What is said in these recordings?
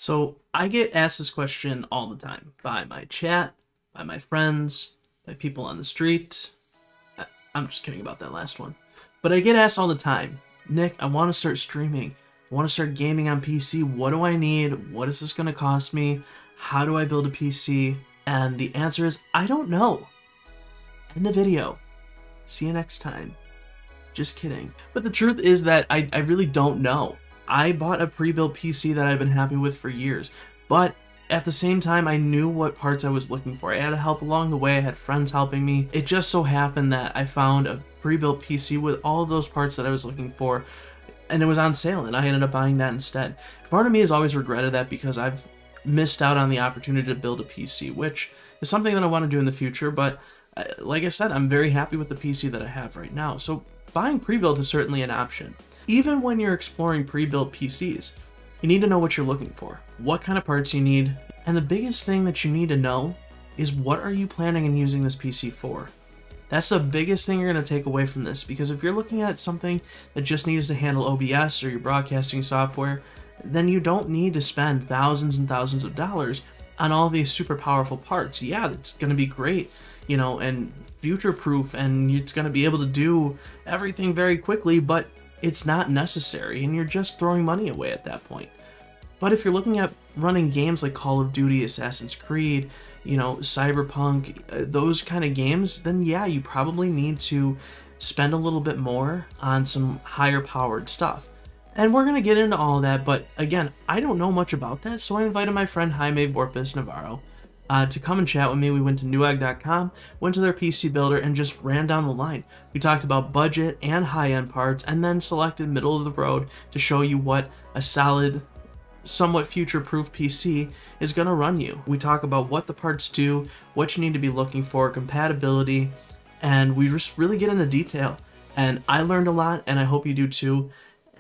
So I get asked this question all the time by my chat, by my friends, by people on the street. I'm just kidding about that last one. But I get asked all the time, Nick, I want to start streaming. I want to start gaming on PC. What do I need? What is this going to cost me? How do I build a PC? And the answer is, I don't know. End of video. See you next time. Just kidding. But the truth is that I really don't know. I bought a pre-built PC that I've been happy with for years, but at the same time, I knew what parts I was looking for. I had help along the way, I had friends helping me. It just so happened that I found a pre-built PC with all of those parts that I was looking for, and it was on sale, and I ended up buying that instead. Part of me has always regretted that because I've missed out on the opportunity to build a PC, which is something that I want to do in the future, but like I said, I'm very happy with the PC that I have right now. So buying pre-built is certainly an option. Even when you're exploring pre-built PCs, you need to know what you're looking for, what kind of parts you need, and the biggest thing that you need to know is what are you planning on using this PC for? That's the biggest thing you're going to take away from this, because if you're looking at something that just needs to handle OBS or your broadcasting software, then you don't need to spend thousands and thousands of dollars on all these super powerful parts. Yeah, it's going to be great, you know, and future-proof, and it's going to be able to do everything very quickly, but it's not necessary, and you're just throwing money away at that point. But if you're looking at running games like Call of Duty, Assassin's Creed, you know, Cyberpunk, those kind of games, then yeah, you probably need to spend a little bit more on some higher powered stuff. And we're going to get into all of that, but again, I don't know much about that, so I invited my friend Jaime Vorpist Navarro to come and chat with me. We went to newegg.com, went to their PC builder, and just ran down the line. We talked about budget and high-end parts, and then selected middle of the road to show you what a solid, somewhat future-proof PC is going to run you. We talk about what the parts do, what you need to be looking for, compatibility, and we just really get into detail. And I learned a lot, and I hope you do too.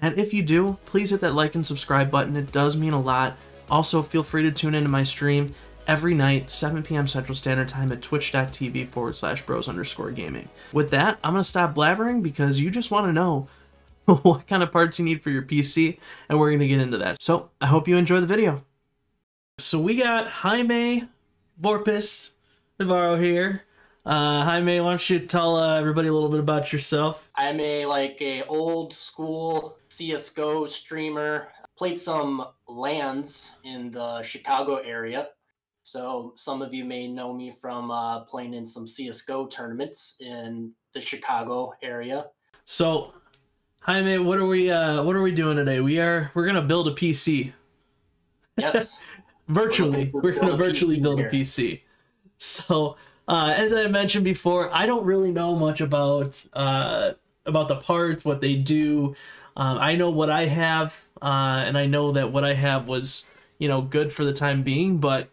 And if you do, please hit that like and subscribe button. It does mean a lot. Also, feel free to tune into my stream every night, 7 p.m. Central Standard Time at twitch.tv/bros_gaming. With that, I'm going to stop blabbering because you just want to know what kind of parts you need for your PC, and we're going to get into that. So, I hope you enjoy the video. So we got Jaime Vorpist Navarro here. Jaime, why don't you tell everybody a little bit about yourself? I'm a old school CSGO streamer. Played some LANs in the Chicago area. So some of you may know me from playing in some CSGO tournaments in the Chicago area. So, Jaime, what are we doing today? We're gonna build a PC. Yes. Virtually. We're gonna virtually build a PC. So, as I mentioned before, I don't really know much about the parts, what they do. I know what I have, and I know that what I have was, you know, good for the time being, but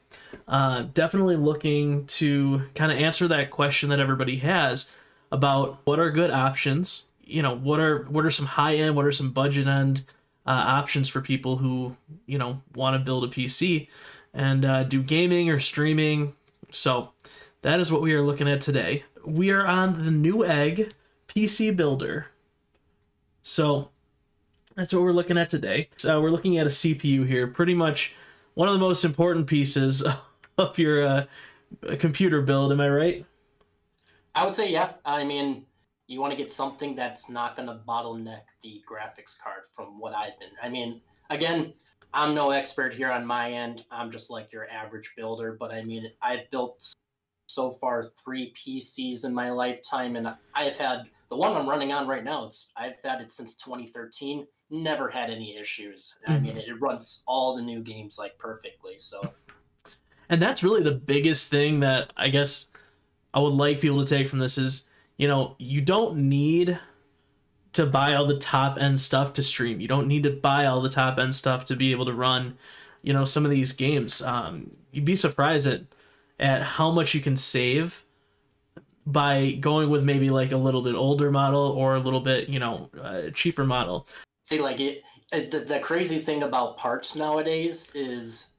definitely looking to kind of answer that question that everybody has about what are good options. You know, what are some high end, what are some budget end options for people who, you know, want to build a PC and do gaming or streaming. So that is what we are looking at today. We are on the Newegg PC Builder. So that's what we're looking at today. So we're looking at a CPU here, pretty much one of the most important pieces of your computer build. Am I right? I would say, yeah. I mean, you want to get something that's not going to bottleneck the graphics card from what I've been. I mean, again, I'm no expert here on my end. I'm just like your average builder. But I mean, I've built so far 3 PCs in my lifetime, and I've had the one I'm running on right now. I've had it since 2013. Never had any issues. I mean, it runs all the new games like perfectly. So, and that's really the biggest thing that I guess I would like people to take from this is, you know, you don't need to buy all the top end stuff to stream. You don't need to buy all the top end stuff to be able to run, you know, some of these games. You'd be surprised at how much you can save by going with maybe like a little bit older model or a little bit, you know, cheaper model. See, like the crazy thing about parts nowadays is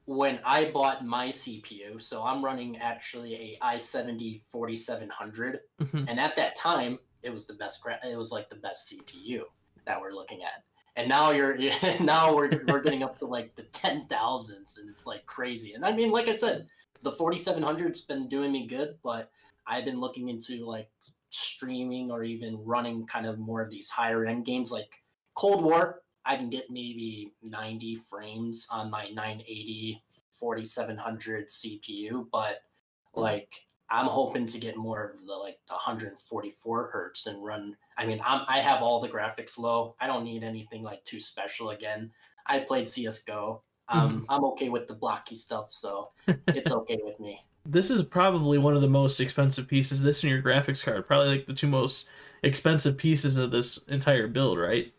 when I bought my CPU, so I'm running actually a i7 4700, and at that time it was the best. It was like the best CPU that we're looking at. and now you're now we're getting up to like the 10,000s, and it's like crazy. And I mean, like I said, the 4700's been doing me good, but I've been looking into like streaming or even running kind of more of these higher end games like Cold War. I can get maybe 90 frames on my 980 4700 CPU, but like I'm hoping to get more of the like the 144 hertz and run. I mean, I have all the graphics low. I don't need anything like too special. Again, I played CS:GO. I'm okay with the blocky stuff, so it's okay with me. This is probably one of the most expensive pieces. This and your graphics card, probably like the two most expensive pieces of this entire build, right?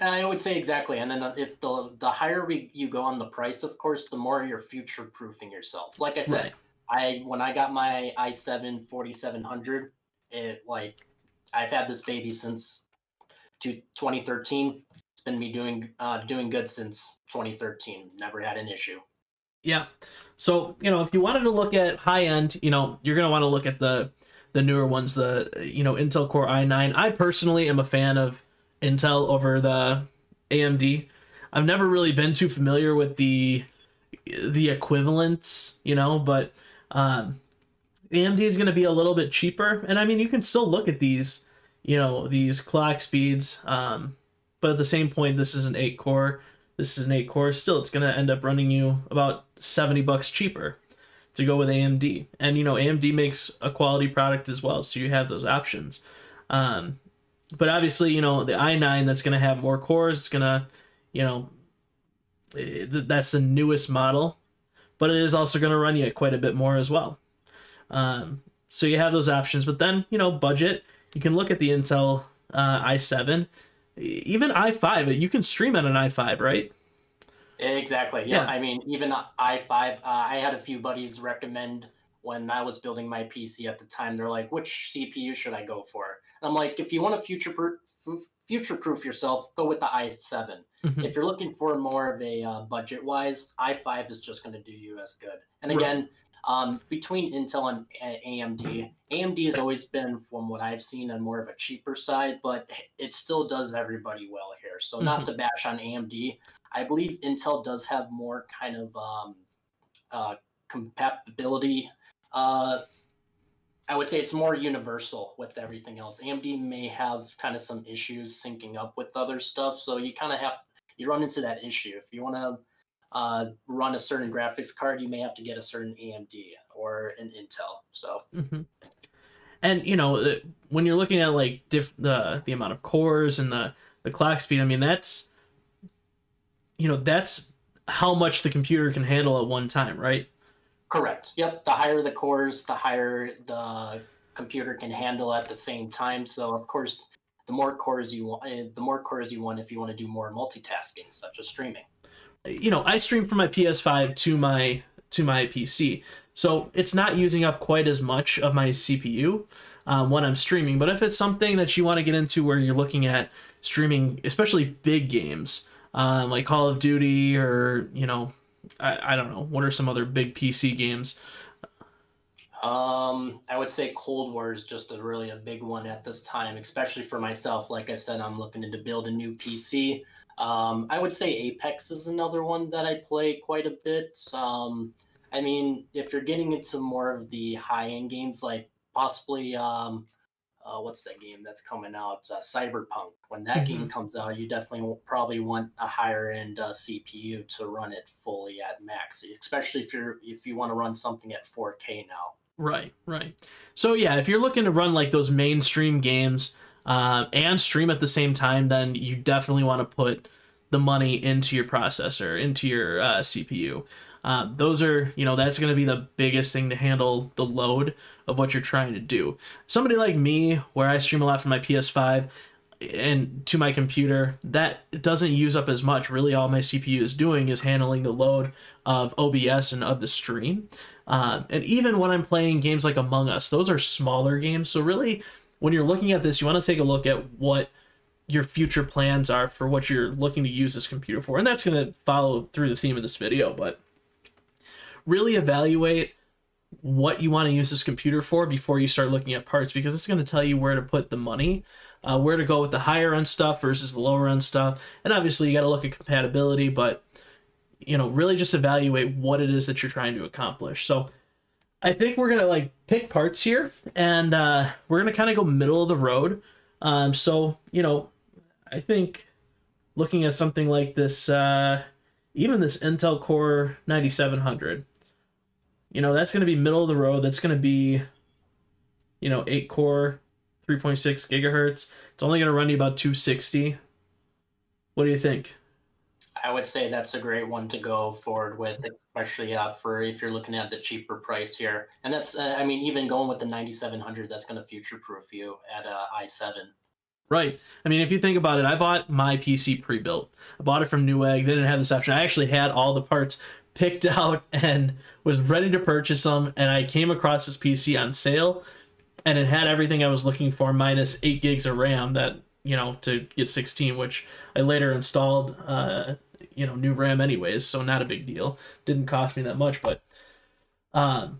I would say exactly. And then if the higher you go on the price, of course, the more you're future proofing yourself. Like I said, Right. when I got my i7 4700, it like I've had this baby since 2013. It's been me doing good since 2013. Never had an issue. Yeah. So, if you wanted to look at high end, you're going to want to look at the newer ones, the, Intel Core i9. I personally am a fan of Intel over the AMD. I've never really been too familiar with the equivalents, but AMD is going to be a little bit cheaper. And I mean, you can still look at these, these clock speeds. But at the same point, this is an 8 core. This is an 8 core. Still, it's going to end up running you about $70 cheaper to go with AMD. And, AMD makes a quality product as well. So you have those options. But obviously, the i9 that's going to have more cores. It's going to, that's the newest model. But it is also going to run you quite a bit more as well. So you have those options. But then, budget, you can look at the Intel i7. Even i5, you can stream on an i5, right? Exactly. Yeah. I mean, even i5, I had a few buddies recommend when I was building my PC at the time. They're like, which CPU should I go for? And I'm like, if you want to future-proof yourself, go with the i7. If you're looking for more of a budget-wise, i5 is just going to do you as good. And again, between Intel and AMD has always been, from what I've seen, on more of a cheaper side, but it still does everybody well here. So not to bash on AMD, I believe Intel does have more kind of compatibility. I would say it's more universal with everything else. AMD may have kind of some issues syncing up with other stuff, so you kind of you run into that issue. If you want to run a certain graphics card, you may have to get a certain AMD or an Intel. So, and when you're looking at like the amount of cores and the clock speed, I mean that's how much the computer can handle at one time, right? Correct. Yep. The higher the cores, the higher the computer can handle at the same time. So of course, the more cores you want if you want to do more multitasking, such as streaming. I stream from my PS5 to my PC, so it's not using up quite as much of my CPU when I'm streaming. But if it's something that you want to get into where you're looking at streaming, especially big games like Call of Duty or I don't know, what are some other big PC games? I would say Cold War is just really a big one at this time, especially for myself. Like I said, I'm looking to build a new PC. I would say Apex is another one that I play quite a bit. I mean, if you're getting into more of the high-end games, like possibly, what's that game that's coming out? Cyberpunk. When that game comes out, you definitely will probably want a higher-end CPU to run it fully at max, especially if you want to run something at 4K now. Right. So yeah, if you're looking to run like those mainstream games and stream at the same time, then you definitely want to put the money into your processor, into your CPU. Those are, that's going to be the biggest thing to handle the load of what you're trying to do. Somebody like me, where I stream a lot from my PS5 and to my computer, that doesn't use up as much. Really, all my CPU is doing is handling the load of OBS and of the stream. And even when I'm playing games like Among Us, those are smaller games. So really, when you're looking at this, you want to take a look at what your future plans are for what you're looking to use this computer for. And that's going to follow through the theme of this video, but really evaluate what you want to use this computer for before you start looking at parts, because it's going to tell you where to put the money. where to go with the higher end stuff versus the lower end stuff. And obviously you got to look at compatibility, but really just evaluate what it is that you're trying to accomplish. So I think we're gonna like pick parts here, and we're gonna kind of go middle of the road. So I think looking at something like this, even this Intel Core 9700, that's gonna be middle of the road. That's gonna be 8 core, 3.6 gigahertz. It's only gonna run you about 260. What do you think? I would say that's a great one to go forward with, especially for if you're looking at the cheaper price here. And that's, I mean, even going with the 9700, that's going to future-proof you at i7. Right. I mean, if you think about it, I bought my PC pre-built. I bought it from Newegg. They didn't have this option. I actually had all the parts picked out and was ready to purchase them. And I came across this PC on sale, and it had everything I was looking for, minus 8 gigs of RAM that, to get 16, which I later installed, new RAM anyways, so not a big deal. Didn't cost me that much, but, I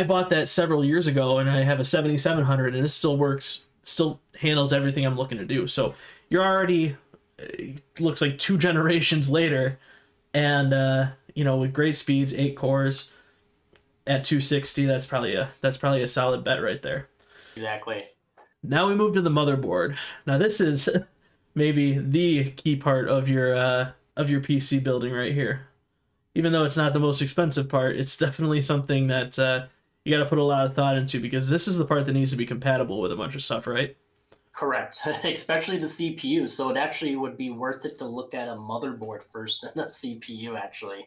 bought that several years ago, and I have a 7700, and it still works, still handles everything I'm looking to do. So you're already, looks like 2 generations later, and, with great speeds, 8 cores at 260, that's probably a solid bet right there. Exactly. Now we move to the motherboard. Now this is maybe the key part of your PC building right here. Even though it's not the most expensive part, it's definitely something that you got to put a lot of thought into, because this is the part that needs to be compatible with a bunch of stuff, right? Correct, especially the CPU. So it actually would be worth it to look at a motherboard first and a CPU. Actually,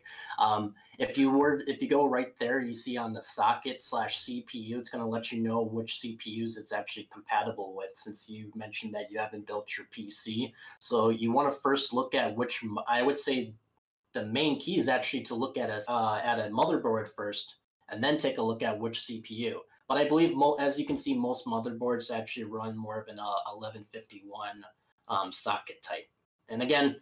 if you go right there, you see on the socket/CPU, it's going to let you know which CPUs it's actually compatible with. Since you mentioned that you haven't built your PC, so you want to first look at which. I would say the main key is actually to look at a motherboard first, and then take a look at which CPU. But I believe, as you can see, most motherboards actually run more of an 1151 socket type. And again,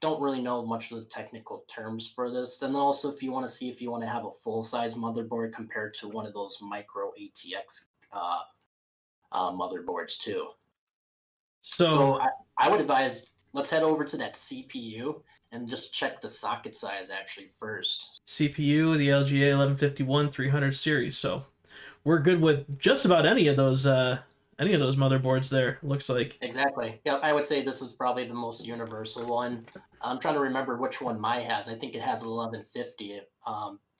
don't really know much of the technical terms for this. And then also, if you want to see if you want to have a full-size motherboard compared to one of those micro ATX motherboards too. So I would advise, let's head over to that CPU and just check the socket size actually first. CPU, the LGA 1151 300 series. So we're good with just about any of those motherboards there, looks like. Exactly. Yeah, I would say this is probably the most universal one. I'm trying to remember which one my has. I think it has 1150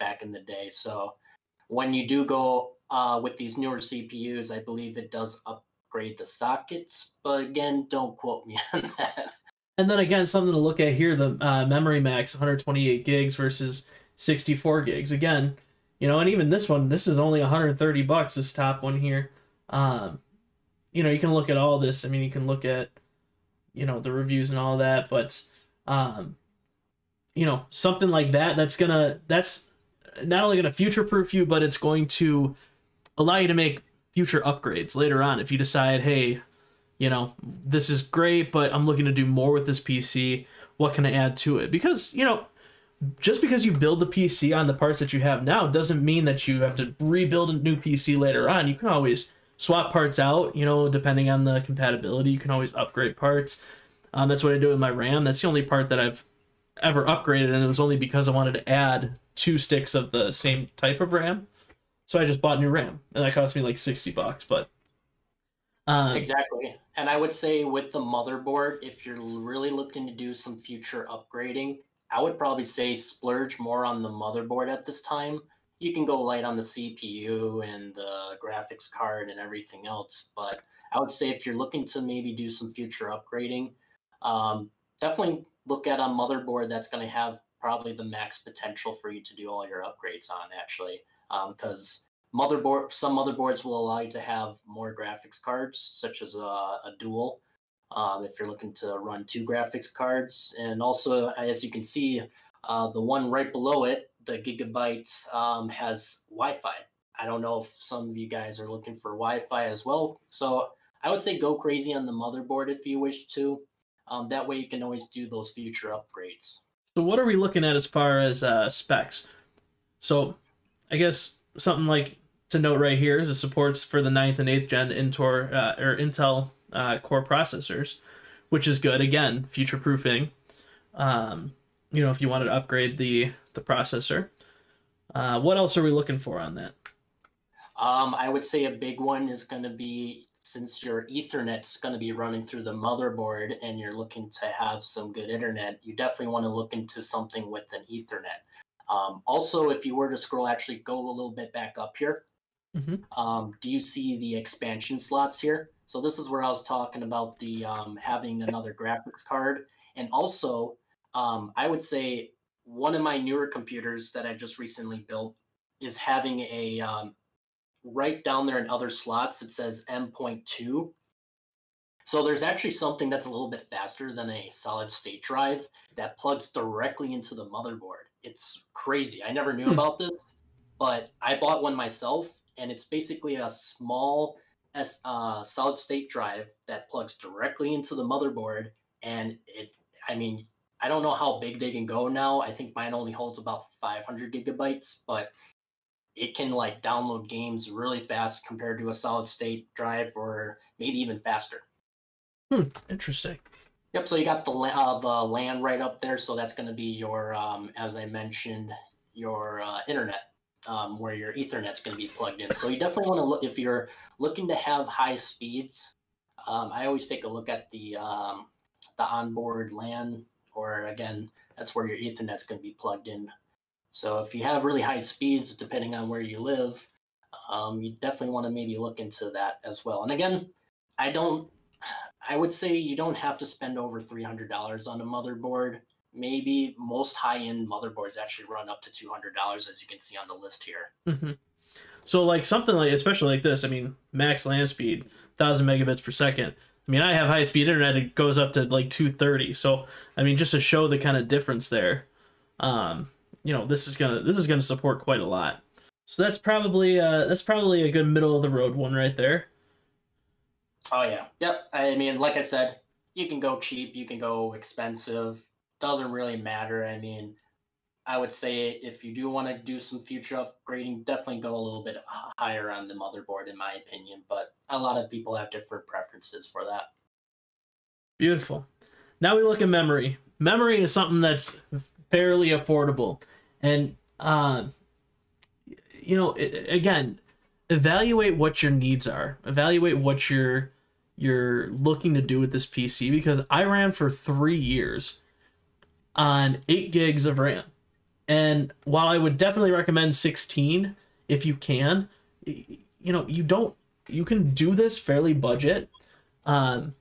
back in the day. So when you do go with these newer CPUs, I believe it does upgrade the sockets. But again, don't quote me on that. And then again, something to look at here, the memory max, 128 gigs versus 64 gigs. Again, and even this one, this is only $130, this top one here. You can look at all this. I mean, you can look at, the reviews and all that, but, something like that, that's not only going to future-proof you, but it's going to allow you to make future upgrades later on. If you decide, hey, this is great, but I'm looking to do more with this PC, what can I add to it? Because, just because you build the PC on the parts that you have now doesn't mean that you have to rebuild a new PC later on. You can always swap parts out, depending on the compatibility. You can always upgrade parts. That's what I do with my RAM. That's the only part that I've ever upgraded, and it was only because I wanted to add 2 sticks of the same type of RAM. So I just bought new RAM, and that cost me like $60, but... Exactly. And I would say with the motherboard, if you're really looking to do some future upgrading, I would probably say splurge more on the motherboard at this time. You can go light on the CPU and the graphics card and everything else, but I would say if you're looking to maybe do some future upgrading, definitely look at a motherboard that's going to have probably the max potential for you to do all your upgrades on, actually, because some motherboards will allow you to have more graphics cards, such as a dual, if you're looking to run 2 graphics cards. And also, as you can see, the one right below it, the Gigabyte, has Wi-Fi. I don't know if some of you guys are looking for Wi-Fi as well. So I would say go crazy on the motherboard if you wish to. That way you can always do those future upgrades. So what are we looking at as far as specs? So I guess something like to note right here is the supports for the 9th and 8th gen Intel core processors, which is good. Again, future proofing. You know, if you wanted to upgrade the processor. What else are we looking for on that? I would say a big one is going to be, since your Ethernet's going to be running through the motherboard and you're looking to have some good internet, you definitely want to look into something with an Ethernet. Also, if you were to scroll, actually go a little bit back up here. Do you see the expansion slots here? So this is where I was talking about the having another graphics card. And also, I would say one of my newer computers that I just recently built is having a right down there in other slots, it says M.2. So there's actually something that's a little bit faster than a solid state drive that plugs directly into the motherboard. It's crazy. I never knew about this, but I bought one myself, and it's basically a small solid state drive that plugs directly into the motherboard. And I mean, I don't know how big they can go now. I think mine only holds about 500 gigabytes, but it can like download games really fast compared to a solid state drive, or maybe even faster. Interesting. Yep. So you got the LAN right up there. So that's going to be your, as I mentioned, your internet, where your Ethernet's going to be plugged in. So you definitely want to look, if you're looking to have high speeds. I always take a look at the onboard LAN, or again, that's where your Ethernet's going to be plugged in. So if you have really high speeds, depending on where you live, you definitely want to maybe look into that as well. And again, I would say you don't have to spend over $300 on a motherboard. Maybe most high-end motherboards actually run up to $200, as you can see on the list here. So like something like, especially like this, I mean, max LAN speed, 1,000 megabits per second. I mean, I have high-speed internet, it goes up to like 230. So, I mean, just to show the kind of difference there, you know, this is gonna support quite a lot. So that's probably a good middle of the road one right there. Oh yeah, yep. I mean, like I said, you can go cheap, you can go expensive. Doesn't really matter. I mean, I would say if you do want to do some future upgrading, definitely go a little bit higher on the motherboard, in my opinion. But a lot of people have different preferences for that. Beautiful. Now we look at memory. Memory is something that's fairly affordable. And, you know, again, evaluate what your needs are. Evaluate what you're looking to do with this PC, because I ran for 3 years on 8 gigs of RAM. And while I would definitely recommend 16 if you can, you know, you can do this fairly budget. But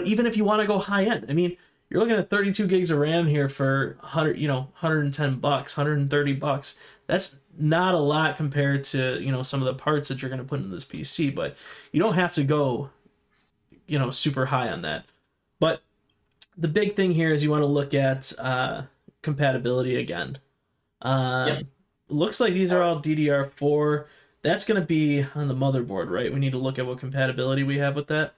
even if you want to go high end, I mean, you're looking at 32 gigs of RAM here for $110, $130. That's not a lot compared to, you know, some of the parts that you're going to put in this PC, but you don't have to go, you know, super high on that. But the big thing here is you want to look at compatibility again. Yep. Looks like these are all DDR4. That's going to be on the motherboard, right? We need to look at what compatibility we have with that.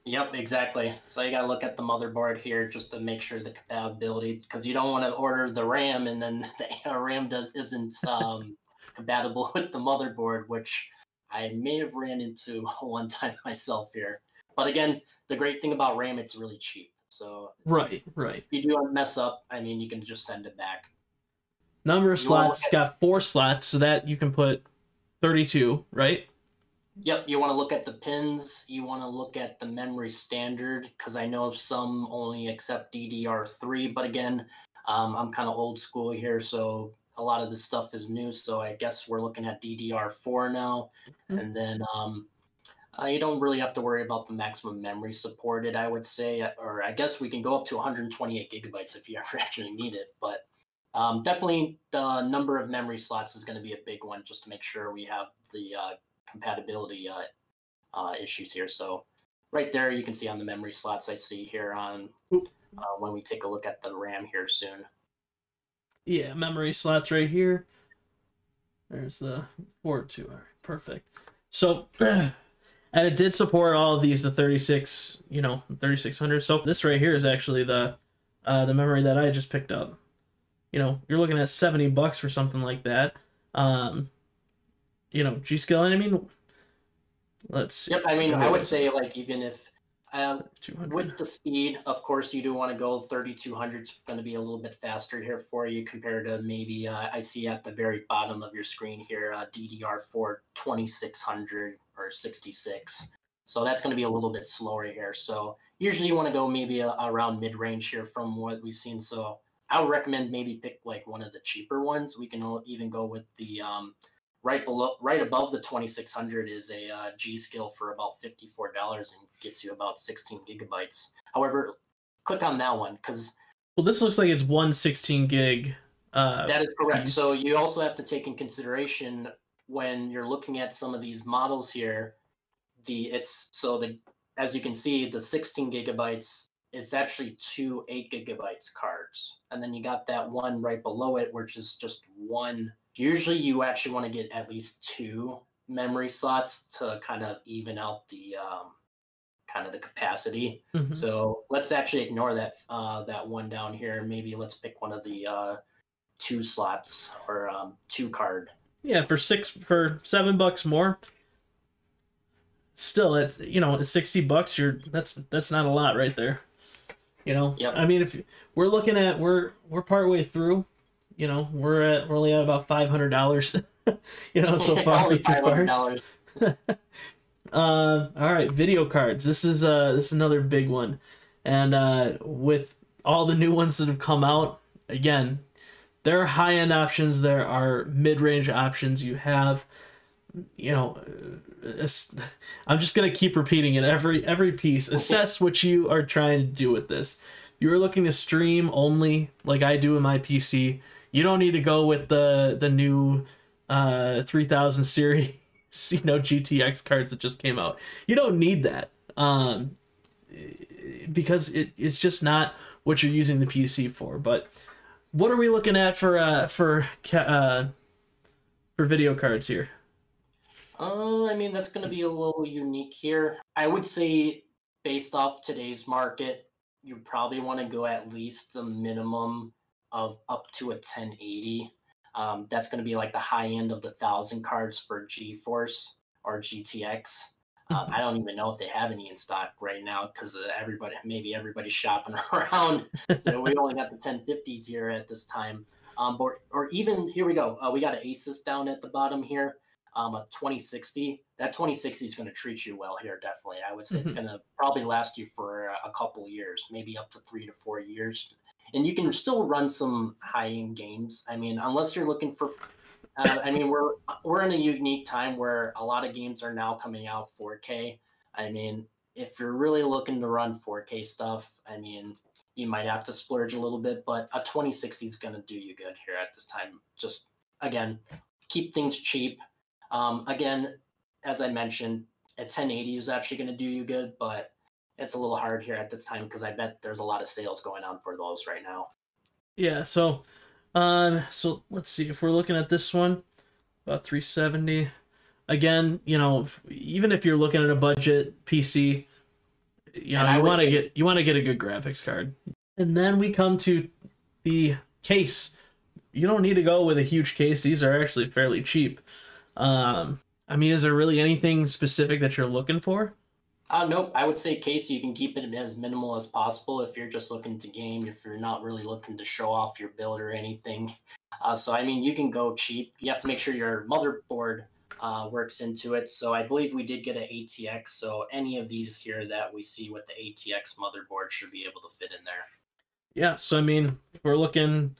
Yep, exactly. So you got to look at the motherboard here just to make sure the compatibility, because you don't want to order the RAM and then the RAM isn't compatible with the motherboard, which I may have ran into one time myself here. But again, the great thing about RAM, it's really cheap. So right. If you do mess up, I mean, you can just send it back. Number of slots, got 4 slots, so that you can put 32, right? Yep, you want to look at the pins, you want to look at the memory standard, because I know some only accept DDR3, but again, I'm kind of old school here, so a lot of this stuff is new, so I guess we're looking at DDR4 now, and then you don't really have to worry about the maximum memory supported, I would say, or I guess we can go up to 128 gigabytes if you ever actually need it, but definitely the number of memory slots is going to be a big one, just to make sure we have the compatibility issues here. So right there, you can see on the memory slots I see here on when we take a look at the RAM here soon. Yeah, memory slots right here. There's the port 2. All right, perfect. So, and it did support all of these, the 36, you know, 3600. So this right here is actually the memory that I just picked up. You know, you're looking at $70 for something like that. you know, G skill. And I mean, let's see. Yep, I mean, I would say like even if with 200. the speed, of course, you do want to go 3200 is going to be a little bit faster here for you compared to maybe I see at the very bottom of your screen here DDR4 2600 or 66. So that's going to be a little bit slower here. So usually you want to go maybe around mid range here from what we've seen. So I would recommend maybe pick like one of the cheaper ones. We can even go with the right above the 2600 is a G skill for about $54 and gets you about 16 gigabytes. However, click on that one because Well, this looks like it's 116 gig. that is correct. Piece. So you also have to take in consideration when you're looking at some of these models here. As you can see, the 16 gigabytes, it's actually two 8 gigabytes cards, and then you got that one right below it, which is just one. Usually, you actually want to get at least two memory slots to kind of even out the kind of the capacity. Mm-hmm. So let's actually ignore that that one down here. Maybe let's pick one of the two slots or two card. Yeah, for $7 more. Still, it's, you know, it's $60. That's not a lot right there. You know, Yep. I mean, if we're looking at we're partway through, you know, we're only at about $500, you know, so far for 2 cards. All right, video cards. This is another big one, and with all the new ones that have come out, again, there are high end options, there are mid range options. You have, you know, I'm just gonna keep repeating it every piece. Assess what you are trying to do with this. You are looking to stream only, like I do in my PC. You don't need to go with the new 3000 series, you know, GTX cards that just came out. You don't need that, because it's just not what you're using the PC for. But what are we looking at for video cards here? I mean, that's going to be a little unique here. I would say, based off today's market, you probably want to go at least the minimum of up to a 1080. That's going to be like the high end of the 1000 cards for GeForce or GTX. I don't even know if they have any in stock right now because everybody's shopping around. So we only got the 1050s here at this time. Or even here we go. We got an Asus down at the bottom here. A 2060. That 2060 is going to treat you well here, definitely. I would say it's going to probably last you for a couple of years, maybe up to 3 to 4 years. And you can still run some high-end games. I mean, unless you're looking for I mean, we're in a unique time where a lot of games are now coming out 4K. I mean, if you're really looking to run 4K stuff, I mean, you might have to splurge a little bit, but a 2060 is going to do you good here at this time. Just, again, keep things cheap. Again, as I mentioned, a 1080 is actually going to do you good, but it's a little hard here at this time because I bet there's a lot of sales going on for those right now. Yeah, so let's see, if we're looking at this one, about 370. Again, you know, even if you're looking at a budget PC, you know, you want to get a good graphics card. And then we come to the case. You don't need to go with a huge case. These are actually fairly cheap. I mean, is there really anything specific that you're looking for? Nope. I would say case, you can keep it as minimal as possible if you're just looking to game, if you're not really looking to show off your build or anything. So, I mean, you can go cheap. You have to make sure your motherboard works into it. So I believe we did get an ATX. So any of these here that we see with the ATX motherboard should be able to fit in there. Yeah, so I mean, we're looking,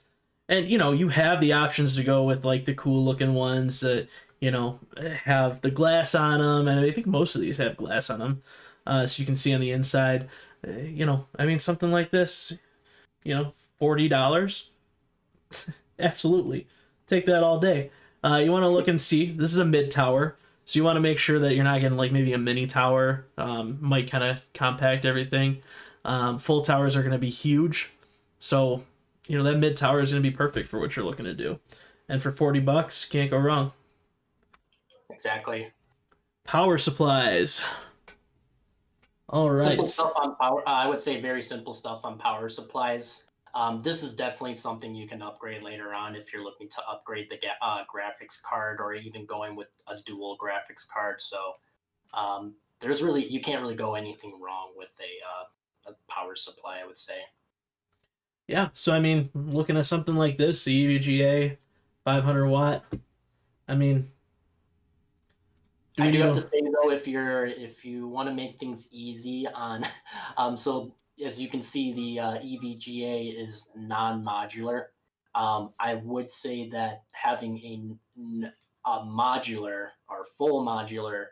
and you know, you have the options to go with like the cool looking ones that, you know, have the glass on them, and I think most of these have glass on them, so you can see on the inside. You know, I mean, something like this, you know, $40, absolutely, take that all day. You want to look and see. This is a mid tower, so you want to make sure that you're not getting like maybe a mini tower. Might kind of compact everything. Full towers are going to be huge, so you know that mid tower is going to be perfect for what you're looking to do, and for $40, can't go wrong. Exactly. Power supplies. All right. Simple stuff on power. I would say very simple stuff on power supplies. This is definitely something you can upgrade later on if you're looking to upgrade the graphics card or even going with a dual graphics card. So there's really you can't really go anything wrong with a power supply, I would say. Yeah, so I mean, looking at something like this, the EVGA 500 watt. I mean, I do have to say though, if you want to make things easy on, so as you can see, the EVGA is non-modular. I would say that having a modular or full modular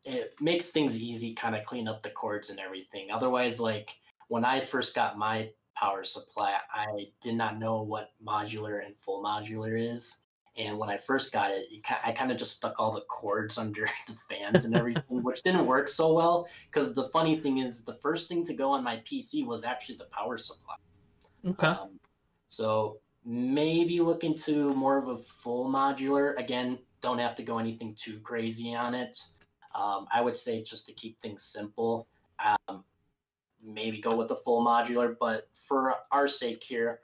it makes things easy, kind of clean up the cords and everything. Otherwise, like when I first got my power supply, I did not know what modular and full modular is. And when I first got it, I kind of just stuck all the cords under the fans and everything, which didn't work so well. Because the funny thing is, the first thing to go on my PC was actually the power supply. Okay. So maybe look into more of a full modular. Again, don't have to go anything too crazy on it. I would say just to keep things simple, maybe go with the full modular. But for our sake here,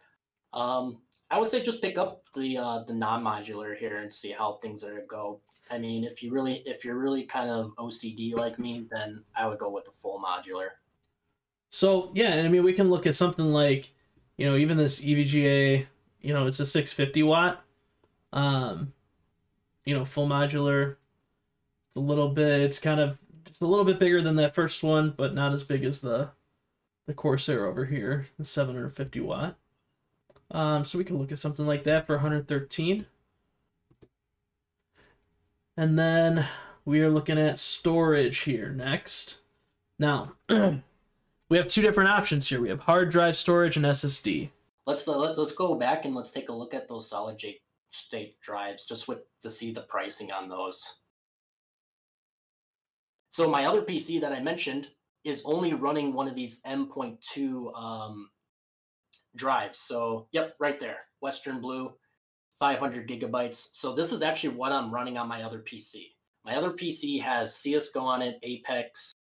I would say just pick up the non-modular here and see how things are gonna go. I mean, if you're really kind of OCD like me, then I would go with the full modular. So yeah, and I mean we can look at something like, even this EVGA, it's a 650 watt, full modular. It's a little bit bigger than that first one, but not as big as the Corsair over here, the 750 watt. So we can look at something like that for 113. And then we are looking at storage here next. Now, we have two different options here. We have hard drive storage and SSD. Let's go back and let's take a look at those solid state drives just to see the pricing on those. So my other PC that I mentioned is only running one of these M.2 drives. So yep, right there, Western Blue, 500 gigabytes. So this is actually what I'm running on my other PC. My other PC has CSGO on it, Apex,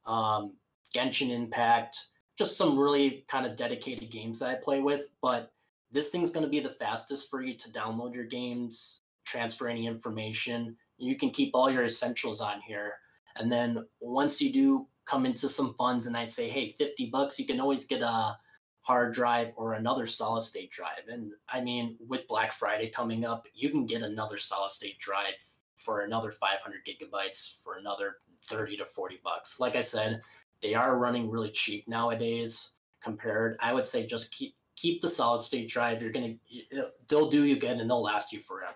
Genshin Impact, just some really kind of dedicated games that I play with. But this thing's going to be the fastest for you to download your games, transfer any information. You can keep all your essentials on here. And then once you do come into some funds and I'd say, hey, $50, you can always get a hard drive or another solid state drive. And I mean, with Black Friday coming up, you can get another solid state drive for another 500 gigabytes for another 30 to 40 bucks. Like I said, they are running really cheap nowadays compared. I would say just keep the solid state drive. They'll do you good and they'll last you forever.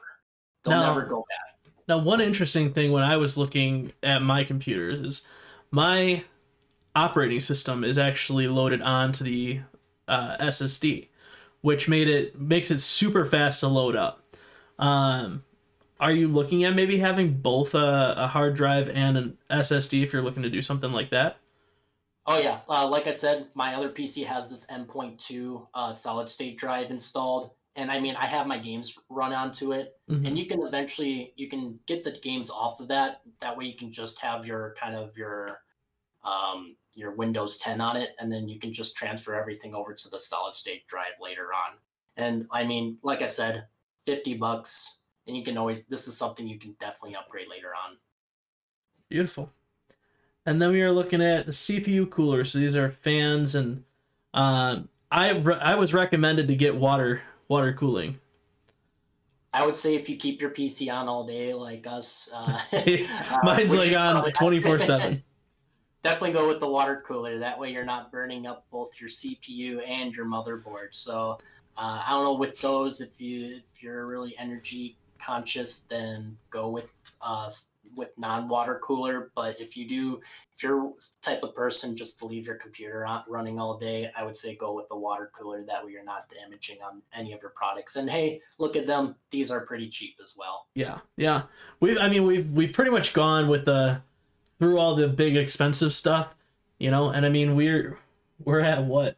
They'll never go bad. Now, one interesting thing when I was looking at my computers is my operating system is actually loaded onto the SSD, which makes it super fast to load up. Are you looking at maybe having both a hard drive and an SSD if you're looking to do something like that? Oh yeah, like I said, my other PC has this M.2 solid state drive installed, and I mean I have my games run onto it, and you can get the games off of that. That way you can just have your Windows 10 on it, and then you can just transfer everything over to the solid state drive later on. And I mean, like I said, $50, and you can this is something you can definitely upgrade later on. Beautiful. And then we are looking at the CPU cooler. So these are fans, and I was recommended to get water cooling. I would say if you keep your PC on all day like us, mine's like on 24/7. Definitely go with the water cooler. That way you're not burning up both your CPU and your motherboard. So I don't know with those, if you're really energy conscious, then go with non-water cooler. But if you're the type of person just to leave your computer running all day, I would say go with the water cooler. That way you're not damaging on any of your products. And hey, look at them. These are pretty cheap as well. Yeah. We've pretty much gone with through all the big expensive stuff, and I mean we're at what,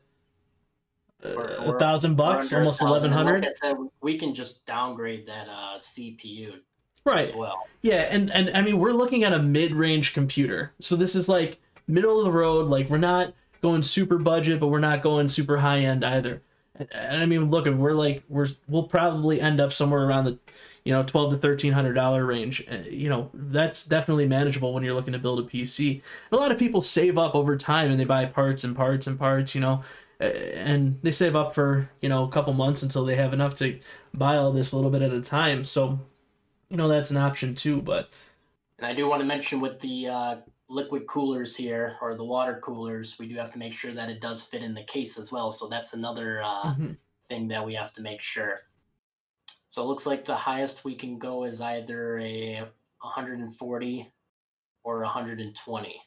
$1,000, almost 1,100. Like I said, we can just downgrade that CPU, right? As well. Yeah, and I mean we're looking at a mid-range computer, so this is like middle of the road. Like we're not going super budget, but we're not going super high end either. And I mean, look, we'll probably end up somewhere around the, $1,200 to $1,300 range. That's definitely manageable when you're looking to build a PC. And a lot of people save up over time and they buy parts and parts and parts, and they save up for, a couple months until they have enough to buy all this a little bit at a time. So, that's an option too. But, and I do want to mention with the liquid coolers here, or the water coolers, we do have to make sure that it does fit in the case as well. So that's another thing that we have to make sure. So it looks like the highest we can go is either a 140 or 120.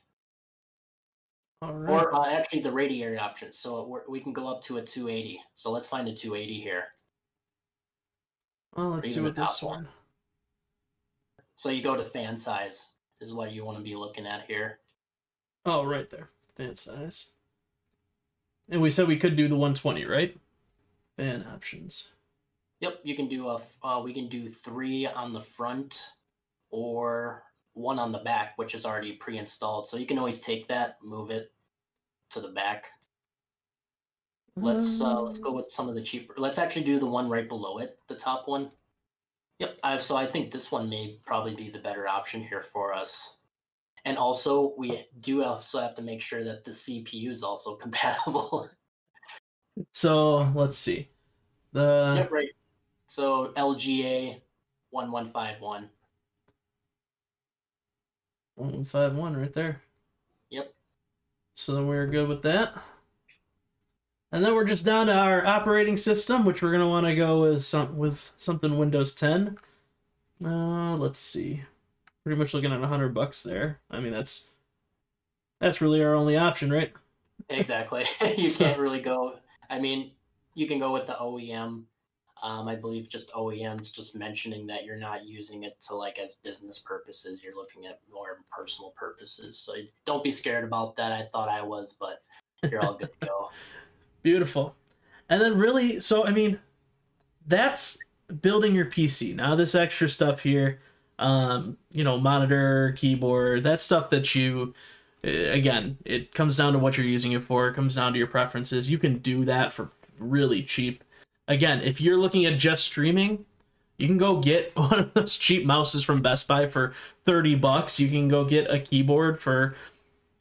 all right. Or actually the radiator option. So we can go up to a 280. So let's find a 280 here. Well, let's see what this one. So you go to fan size is what you want to be looking at here. Oh, right there. Fan size. And we said we could do the 120, right? Fan options. Yep, you can do we can do 3 on the front or 1 on the back, which is already pre-installed. So you can always take that, move it to the back. Let's go with some of the cheaper. Let's actually do the one right below it, the top one. Yep. So I think this one may probably be the better option here for us. And also, we do also have to make sure that the CPU is also compatible. So let's see. Yep, right. So LGA 1151. 1151 right there. Yep. So then we're good with that. And then we're just down to our operating system, which we're going to want to go with something Windows 10. Let's see. Pretty much looking at $100 there. I mean, that's really our only option, right? Exactly. You can't really go. I mean, you can go with the OEM. I believe just OEMs, just mentioning that you're not using it to as business purposes. You're looking at more personal purposes. So don't be scared about that. I thought I was, but you're all good to go. Beautiful. And then really, so I mean, that's building your PC. Now this extra stuff here, monitor, keyboard, that stuff that again, it comes down to what you're using it for. It comes down to your preferences. You can do that for really cheap. Again, if you're looking at just streaming, you can go get one of those cheap mouses from Best Buy for $30. You can go get a keyboard for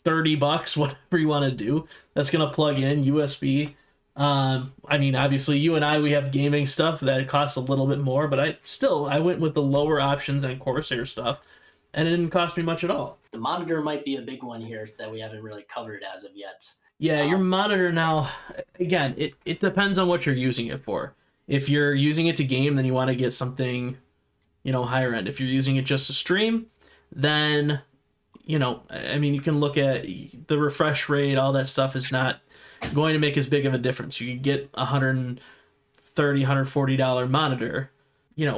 $30, whatever you want to do. That's going to plug in USB. I mean, obviously, you and we have gaming stuff that costs a little bit more, but I went with the lower options and Corsair stuff, and it didn't cost me much at all. The monitor might be a big one here that we haven't really covered as of yet. Yeah, your monitor now, again, it depends on what you're using it for. If you're using it to game, then you want to get something, higher end. If you're using it just to stream, then, I mean, you can look at the refresh rate, all that stuff is not going to make as big of a difference. You could get $130, $140 monitor,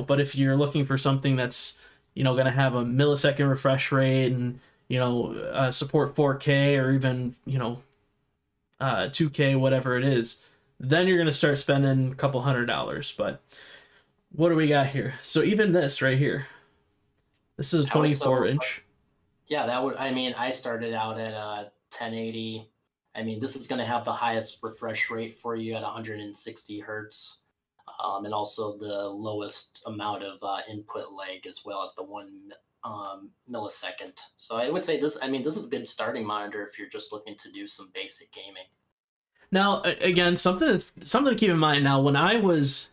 but if you're looking for something that's, going to have a millisecond refresh rate and, support 4K or even, 2K, whatever it is, then you're going to start spending a couple $100. But what do we got here? So even this right here, this is a 24-inch. Yeah, that would, I mean, I started out at 1080. I mean, this is going to have the highest refresh rate for you at 160 hertz. And also the lowest amount of input lag as well at the 1 millisecond. So I would say this is a good starting monitor if you're just looking to do some basic gaming. Now, again, something to keep in mind. Now, when I was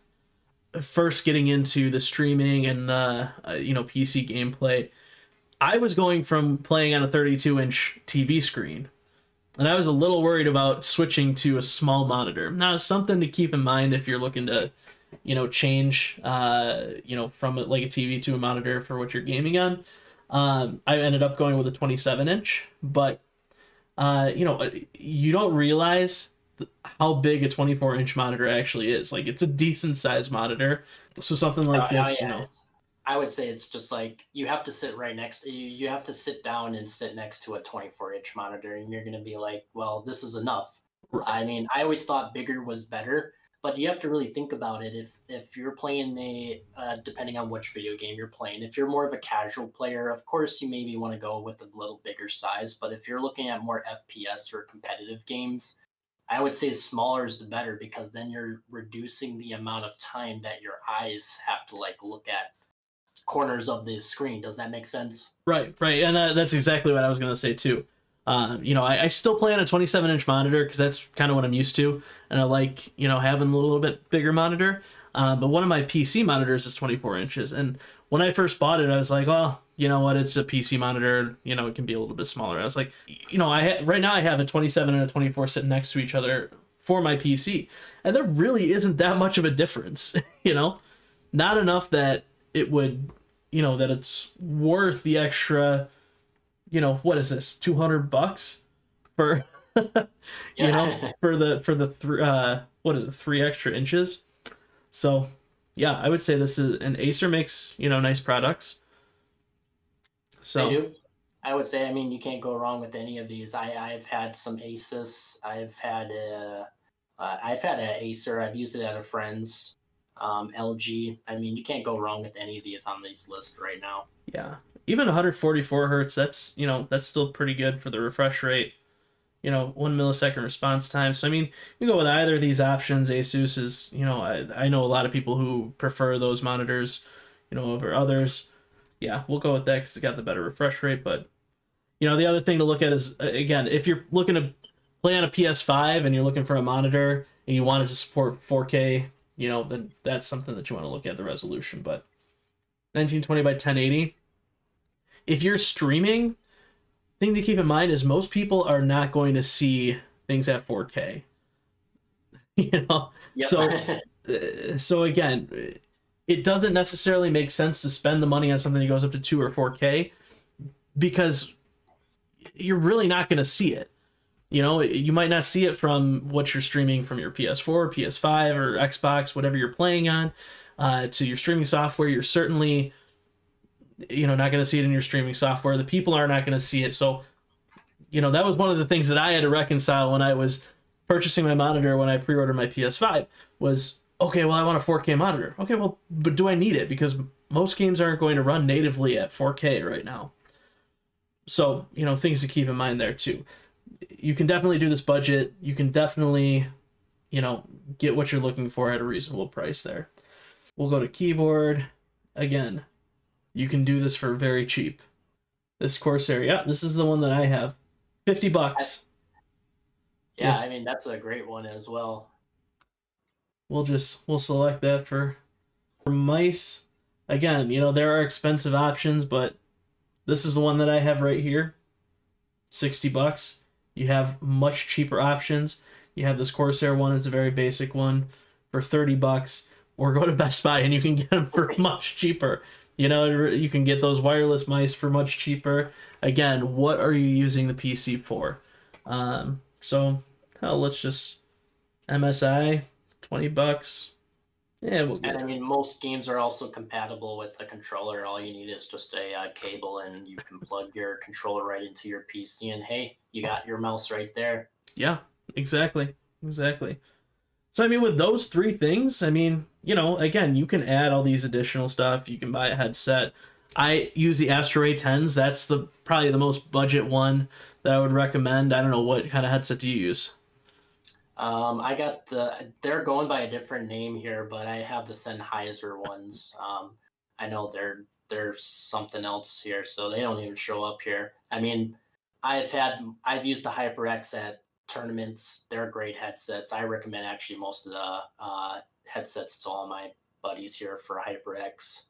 first getting into the streaming and the PC gameplay, I was going from playing on a 32-inch TV screen, and I was a little worried about switching to a small monitor. Now, it's something to keep in mind if you're looking to change from like a TV to a monitor for what you're gaming on. I ended up going with a 27-inch, but you don't realize how big a 24-inch monitor actually is. Like, it's a decent sized monitor. So something like this, I would say it's just like you have to sit right next to you. You have to sit down and sit next to a 24-inch monitor, and you're going to be like, well, this is enough. Right. I mean, I always thought bigger was better, but you have to really think about it. If you're playing depending on which video game you're playing, if you're more of a casual player, of course you maybe want to go with a little bigger size. But if you're looking at more FPS or competitive games, I would say smaller is the better, because then you're reducing the amount of time that your eyes have to like look at corners of the screen. Does that make sense? Right, and that's exactly what I was going to say too. I still play on a 27-inch monitor because that's kind of what I'm used to, and I like, having a little bit bigger monitor. But one of my PC monitors is 24 inches, and when I first bought it, I was like, well, you know what, it's a PC monitor, it can be a little bit smaller. I was like, right now I have a 27 and a 24 sitting next to each other for my PC, and there really isn't that much of a difference, not enough that it would, that it's worth the extra, what is this, $200 for, for the what is it, 3 extra inches. So yeah, I would say this is, and Acer makes, nice products. So they do. I would say, you can't go wrong with any of these. I've had some Asus. I've had an Acer. I've used it at a friend's. LG. You can't go wrong with any of these on this list right now. Yeah, even 144 hertz. That's that's still pretty good for the refresh rate. 1 millisecond response time. So you go with either of these options. Asus is, I know a lot of people who prefer those monitors, over others. Yeah, we'll go with that because it's got the better refresh rate. But the other thing to look at is, again, if you're looking to play on a PS5 and you're looking for a monitor and you want it to support 4K, then that's something that you want to look at, the resolution. But 1920 by 1080, if you're streaming, thing to keep in mind is most people are not going to see things at 4K. Yep. So again, it doesn't necessarily make sense to spend the money on something that goes up to 2 or 4K, because you're really not going to see it. You might not see it from what you're streaming from your PS4, PS5, or Xbox, whatever you're playing on, to your streaming software. You're certainly, not going to see it in your streaming software. The people are not going to see it. So, that was one of the things that I had to reconcile when I was purchasing my monitor when I pre-ordered my PS5 was, okay, well, I want a 4K monitor. Okay, well, but do I need it? Because most games aren't going to run natively at 4K right now. So, things to keep in mind there too. You can definitely do this budget. You can definitely, get what you're looking for at a reasonable price there. We'll go to keyboard. Again, you can do this for very cheap. This Corsair, yeah, this is the one that I have. $50. Yeah, that's a great one as well. We'll select that for mice. Again, there are expensive options, but this is the one that I have right here. $60. You have much cheaper options. You have this Corsair one. It's a very basic one for $30. Or go to Best Buy and you can get them for much cheaper. You can get those wireless mice for much cheaper. Again, what are you using the PC for? So hell, let's just MSI, $20. Yeah, we'll get and most games are also compatible with the controller. All you need is just a cable, and you can plug your controller right into your PC, and hey, you got your mouse right there. Yeah, exactly. So with those 3 things, again, you can add all these additional stuff. You can buy a headset. I use the Astro A10s. That's probably the most budget one that I would recommend. I don't know, what kind of headset do you use? I got they're going by a different name here, but I have the Sennheiser ones. I know they're something else here, so they don't even show up here. I've used the HyperX at tournaments. They're great headsets. I recommend actually most of the headsets to all my buddies here for HyperX.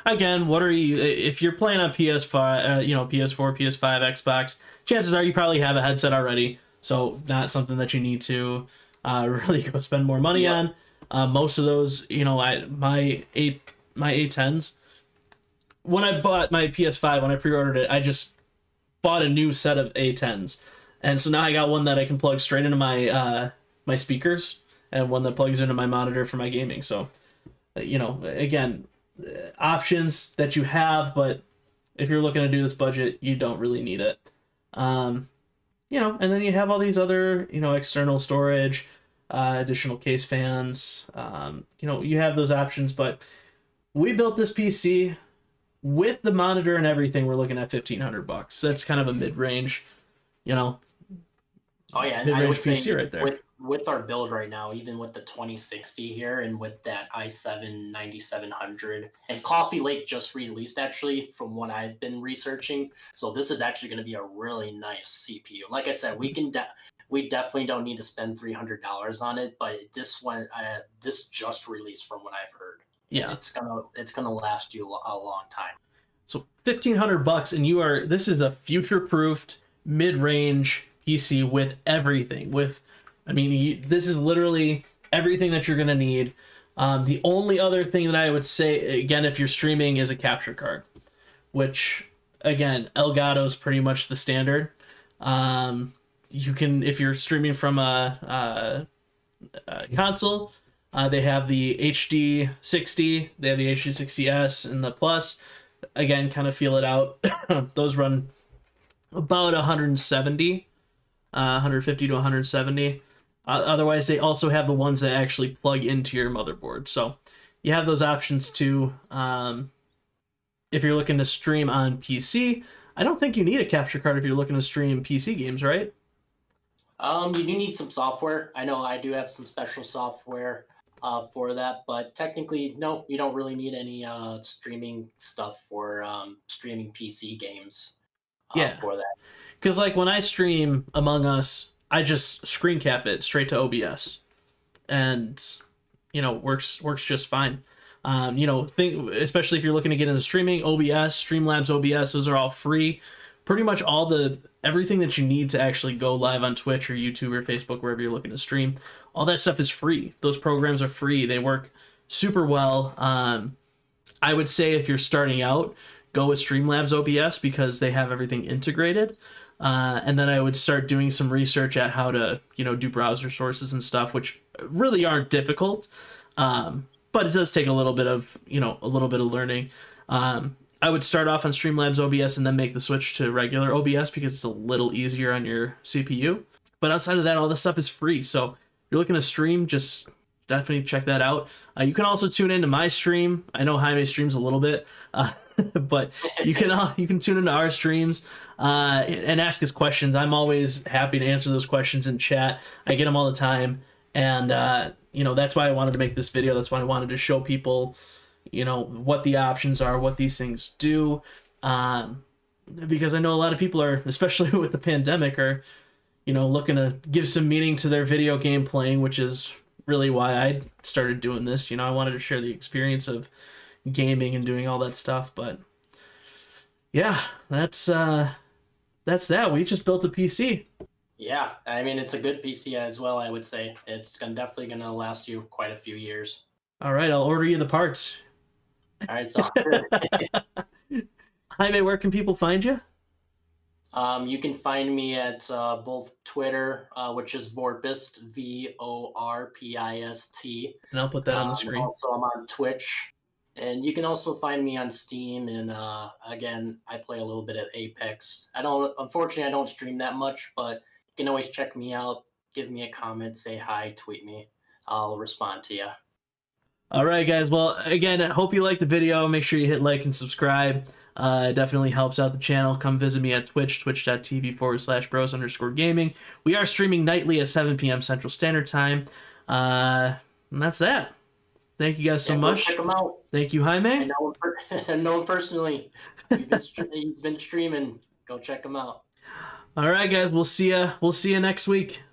Again, what are you, if you're playing on PS5, PS4, PS5, Xbox, chances are you probably have a headset already. So not something that you need to really go spend more money on. Most of those, my A10s, when I bought my PS5, when I pre-ordered it, I just bought a new set of A10s. And so now I got one that I can plug straight into my my speakers, and one that plugs into my monitor for my gaming. So, again, options that you have, but if you're looking to do this budget, you don't really need it. And then you have all these other, external storage. additional case fans. You know, you have those options, but we built this PC with the monitor and everything. We're looking at $1,500. That's kind of a mid-range, you know. Oh yeah, mid-range I would say PC right there. With our build right now, even with the 2060 here and with that i7 9700, and Coffee Lake just released actually from what I've been researching. So this is actually going to be a really nice CPU. Like I said, we definitely don't need to spend $300 on it, but this one, this just released from what I've heard. Yeah, it's gonna last you a long time. So $1,500, and this is a future-proofed mid-range PC with everything. I mean, this is literally everything that you're gonna need. The only other thing that I would say, again, if you're streaming, is a capture card, which again, Elgato's pretty much the standard. You can, if you're streaming from a console, they have the HD60, they have the HD60S and the Plus. Again, kind of feel it out. Those run about 150 to 170. Otherwise, they also have the ones that actually plug into your motherboard. So you have those options too. If you're looking to stream on PC, I don't think you need a capture card if you're looking to stream PC games, right? You do need some software. I know I do have some special software for that, but technically, no, you don't really need any streaming stuff for streaming PC games. For that, because like when I stream Among Us, I just screen cap it straight to OBS, and you know, works just fine. You know, especially if you're looking to get into streaming, OBS, Streamlabs OBS, those are all free. Pretty much everything that you need to actually go live on Twitch or YouTube or Facebook, wherever you're looking to stream, all that stuff is free. Those programs are free. They work super well. I would say if you're starting out, go with Streamlabs OBS because they have everything integrated. And then I would start doing some research at how to, you know, do browser sources and stuff, which really aren't difficult. But it does take a little bit of learning. I would start off on Streamlabs OBS and then make the switch to regular OBS because it's a little easier on your CPU. But outside of that, all this stuff is free. So if you're looking to stream, just definitely check that out. You can also tune into my stream. I know Jaime streams a little bit, but you can tune into our streams and ask us questions. I'm always happy to answer those questions in chat. I get them all the time. And, you know, that's why I wanted to make this video. That's why I wanted to show people, you know, what the options are, what these things do. Because I know a lot of people are, especially with the pandemic, are, you know, looking to give some meaning to their video game playing, which is really why I started doing this. You know, I wanted to share the experience of gaming and doing all that stuff. But yeah, that's that. We just built a PC. Yeah, I mean, it's a good PC as well, I would say. It's definitely going to last you quite a few years. All right, I'll order you the parts. All right, so Jaime, where can people find you? You can find me at both Twitter, which is Vorpist, VORPIST. And I'll put that on the screen. Also, I'm on Twitch. And you can also find me on Steam. And again, I play a little bit of Apex. Unfortunately, I don't stream that much, but you can always check me out, give me a comment, say hi, tweet me. I'll respond to you. All right, guys. Well, again, I hope you liked the video. Make sure you hit like and subscribe. It definitely helps out the channel. Come visit me at Twitch, twitch.tv/bros_gaming. We are streaming nightly at 7 p.m. Central Standard Time. And that's that. Thank you guys so much. Check him out. Thank you, Jaime. I know him personally. He's been streaming. Go check him out. All right, guys. We'll see you next week.